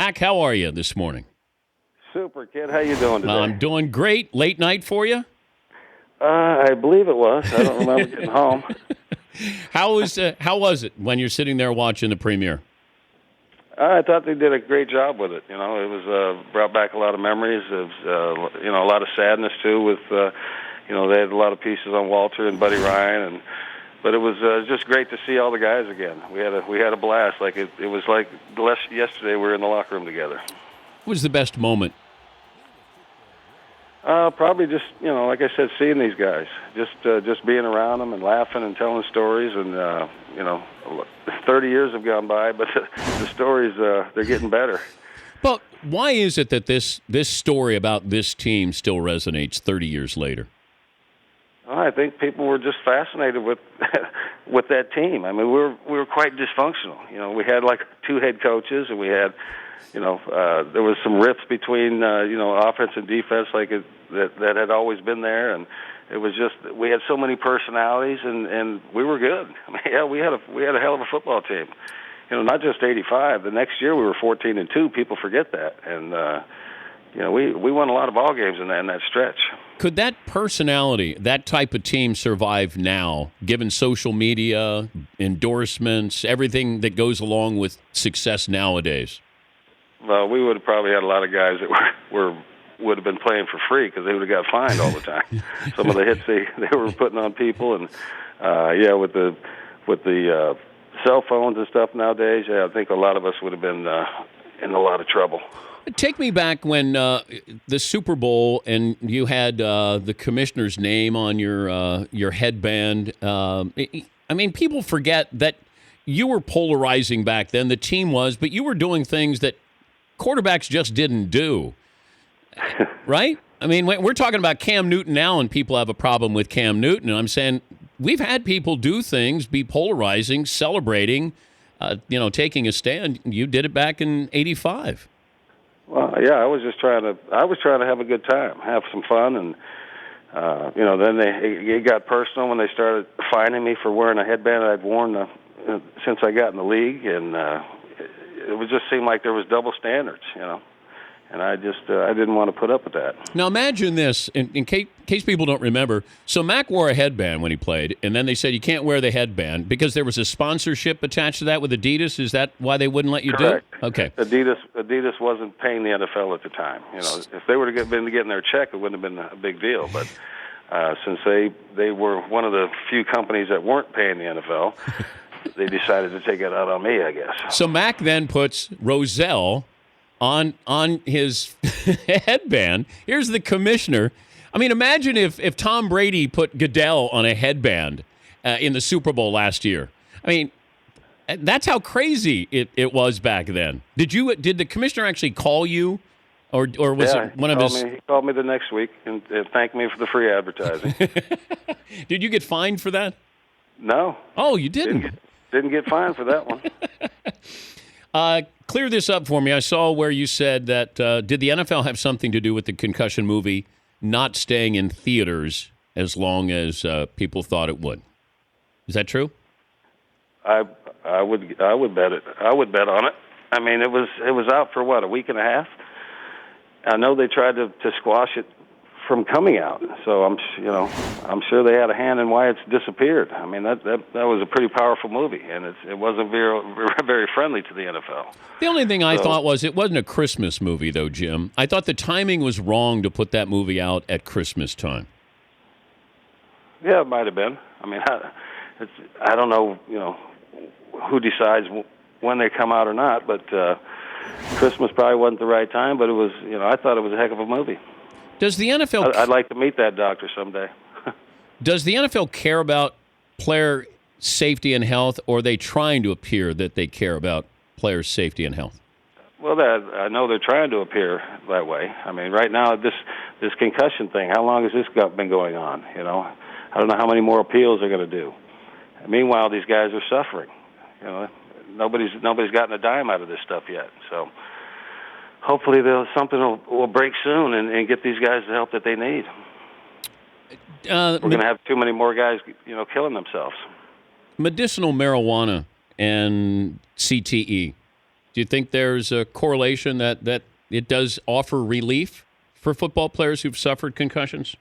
Mac, how are you this morning? Super, kid. How you doing today? I'm doing great. Late night for you? I believe it was. I don't remember getting home. How was it when you're sitting there watching the premiere? I thought they did a great job with it. You know, it was brought back a lot of memories. Of a lot of sadness too. With they had a lot of pieces on Walter and Buddy Ryan, but it was just great to see all the guys again. We had a blast. Like it was like yesterday we were in the locker room together. What was the best moment? Probably just, like I said, seeing these guys, just being around them and laughing and telling stories. And, 30 years have gone by, but the stories, they're getting better. But why is it that this story about this team still resonates 30 years later? Well, I think people were just fascinated with with that team. I mean, we were quite dysfunctional. We had like 2 head coaches, and we had, there was some rifts between, offense and defense, that had always been there, and it was just we had so many personalities, and we were good. I mean, yeah, we had a hell of a football team. Not just '85. The next year we were 14-2. People forget that, and we won a lot of ball games in that stretch. Could that personality, that type of team, survive now, given social media, endorsements, everything that goes along with success nowadays? Well, we would have probably had a lot of guys that would have been playing for free because they would have got fined all the time. Some of the hits they were putting on people, and with the cell phones and stuff nowadays, I think a lot of us would have been in a lot of trouble. Take me back when the Super Bowl and you had the commissioner's name on your headband. I mean, people forget that you were polarizing back then. The team was, but you were doing things that quarterbacks just didn't do. Right? I mean, we're talking about Cam Newton now, and people have a problem with Cam Newton. And I'm saying we've had people do things, be polarizing, celebrating, taking a stand. You did it back in '85. Well, yeah, I was trying to have a good time, have some fun, and then it got personal when they started fining me for wearing a headband that I'd worn since I got in the league, and it would just seem like there was double standards, And I didn't want to put up with that. Now imagine this, in case people don't remember. So Mac wore a headband when he played, and then they said you can't wear the headband because there was a sponsorship attached to that with Adidas. Is that why they wouldn't let you Correct. do it? Okay. Adidas wasn't paying the NFL at the time. If they would have been getting their check, it wouldn't have been a big deal. But since they were one of the few companies that weren't paying the NFL, they decided to take it out on me, I guess. So Mac then puts Rozelle on his headband. Here's the commissioner. I mean, imagine if Tom Brady put Goodell on a headband in the Super Bowl last year. I mean, that's how crazy it was back then. Did the commissioner actually call you, or was it one of his? He called me the next week and thanked me for the free advertising. Did you get fined for that? No. Oh, you didn't. Didn't get fined for that one. Clear this up for me. I saw where you said that did the NFL have something to do with the concussion movie not staying in theaters as long as people thought it would? Is that true? I would bet it. I would bet on it. I mean, it was out for what, a week and a half. I know they tried to squash it from coming out, so I'm sure they had a hand in why it's disappeared. I mean, that was a pretty powerful movie, and it wasn't very friendly to the NFL. The only thing I thought was it wasn't a Christmas movie, though, Jim. I thought the timing was wrong to put that movie out at Christmas time. Yeah, it might have been. I mean, I don't know, who decides when they come out or not, but Christmas probably wasn't the right time. But it was, I thought it was a heck of a movie. Does the NFL... I'd like to meet that doctor someday. Does the NFL care about player safety and health, or are they trying to appear that they care about player safety and health? Well, I know they're trying to appear that way. I mean, right now, this concussion thing, how long has this been going on? I don't know how many more appeals they're going to do. And meanwhile, these guys are suffering. Nobody's gotten a dime out of this stuff yet, so... Hopefully, something will break soon and get these guys the help that they need. We're going to have too many more guys, killing themselves. Medicinal marijuana and CTE, Do you think there's a correlation that it does offer relief for football players who've suffered concussions?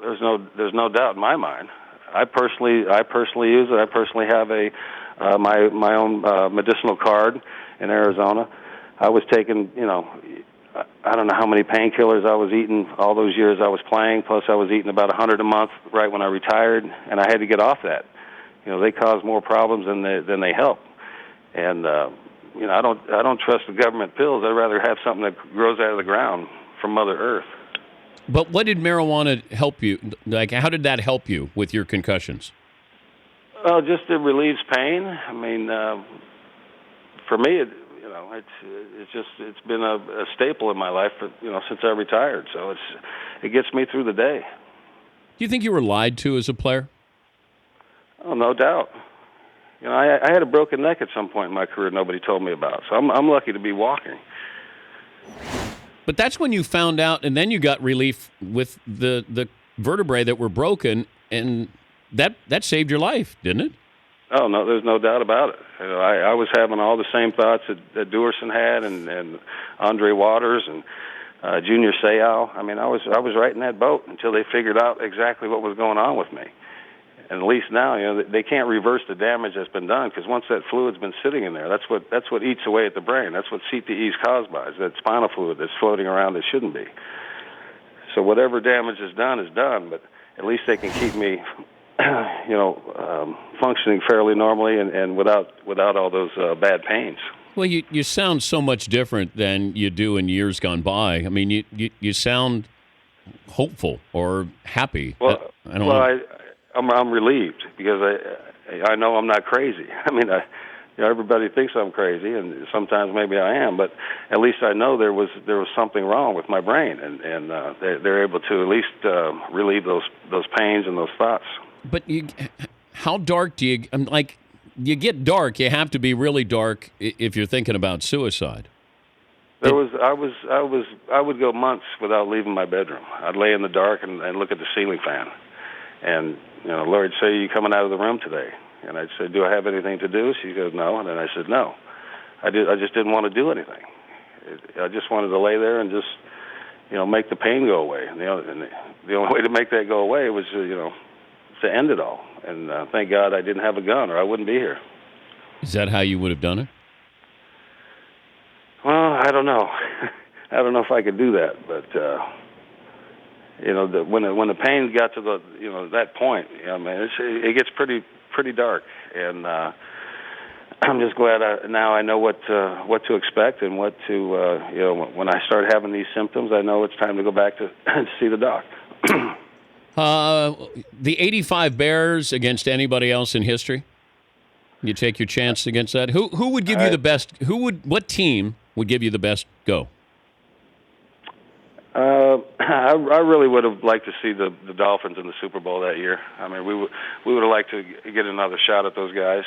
There's no doubt in my mind. I personally use it. I personally have my own medicinal card in Arizona. I was taking, I don't know how many painkillers I was eating all those years I was playing. Plus, I was eating about 100 a month right when I retired, and I had to get off that. They cause more problems than they help. And I don't trust the government pills. I'd rather have something that grows out of the ground from Mother Earth. But what did marijuana help you? Like, how did that help you with your concussions? Well, just it relieves pain. I mean, for me, it's been a staple in my life since I retired. So it gets me through the day. Do you think you were lied to as a player? Oh, no doubt. I had a broken neck at some point in my career nobody told me about. So I'm lucky to be walking. But that's when you found out, and then you got relief with the vertebrae that were broken, and that saved your life, didn't it? Oh, no, there's no doubt about it. I was having all the same thoughts that Duerson had and Andre Waters and Junior Seau. I mean, I was right in that boat until they figured out exactly what was going on with me. And at least now, they can't reverse the damage that's been done, because once that fluid's been sitting in there, that's what eats away at the brain. That's what CTE is caused by, is that spinal fluid that's floating around that shouldn't be. So whatever damage is done, but at least they can keep me, functioning fairly normally and without all those bad pains. Well, you sound so much different than you do in years gone by. I mean, you sound hopeful or happy. Well, I don't know. I'm relieved because I know I'm not crazy. I mean, everybody thinks I'm crazy, and sometimes maybe I am, but at least I know there was something wrong with my brain, and they're able to at least relieve those pains and those thoughts. But how dark do you? Like, you get dark. You have to be really dark if you're thinking about suicide. I would go months without leaving my bedroom. I'd lay in the dark and look at the ceiling fan. And, Lord, say, you coming out of the room today? And I'd say, do I have anything to do? She goes, no. And then I said, no. I just didn't want to do anything. I just wanted to lay there and just, make the pain go away. And the only way to make that go away was, to end it all. And thank God I didn't have a gun, or I wouldn't be here. Is that how you would have done it? Well, I don't know. I don't know if I could do that, but... when the pain got to that point, it gets pretty dark, and I'm just glad now I know what to expect and what to when I start having these symptoms, I know it's time to go back to see the doc. The '85 Bears against anybody else in history? You take your chance against that. Who would give you the best? What team would give you the best go? I really would have liked to see the Dolphins in the Super Bowl that year. I mean, we would have liked to get another shot at those guys.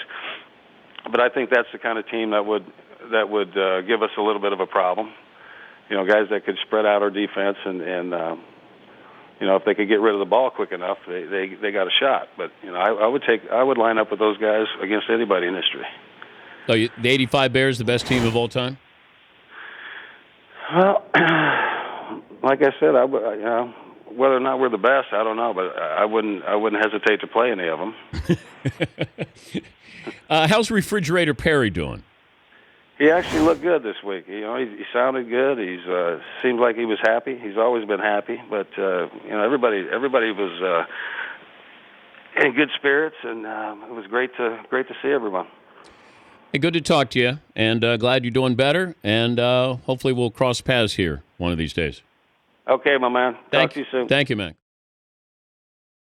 But I think that's the kind of team that would give us a little bit of a problem. Guys that could spread out our defense and if they could get rid of the ball quick enough, they got a shot. But I would line up with those guys against anybody in history. So the '85 Bears, the best team of all time? Well. Like I said, whether or not we're the best, I don't know, but I wouldn't hesitate to play any of them. How's Refrigerator Perry doing? He actually looked good this week. He sounded good. He seemed like he was happy. He's always been happy, but everybody was in good spirits, and it was great to see everyone. Hey, good to talk to you, and glad you're doing better, and hopefully we'll cross paths here one of these days. Okay, my man. Talk to you soon. Thank you, Mac.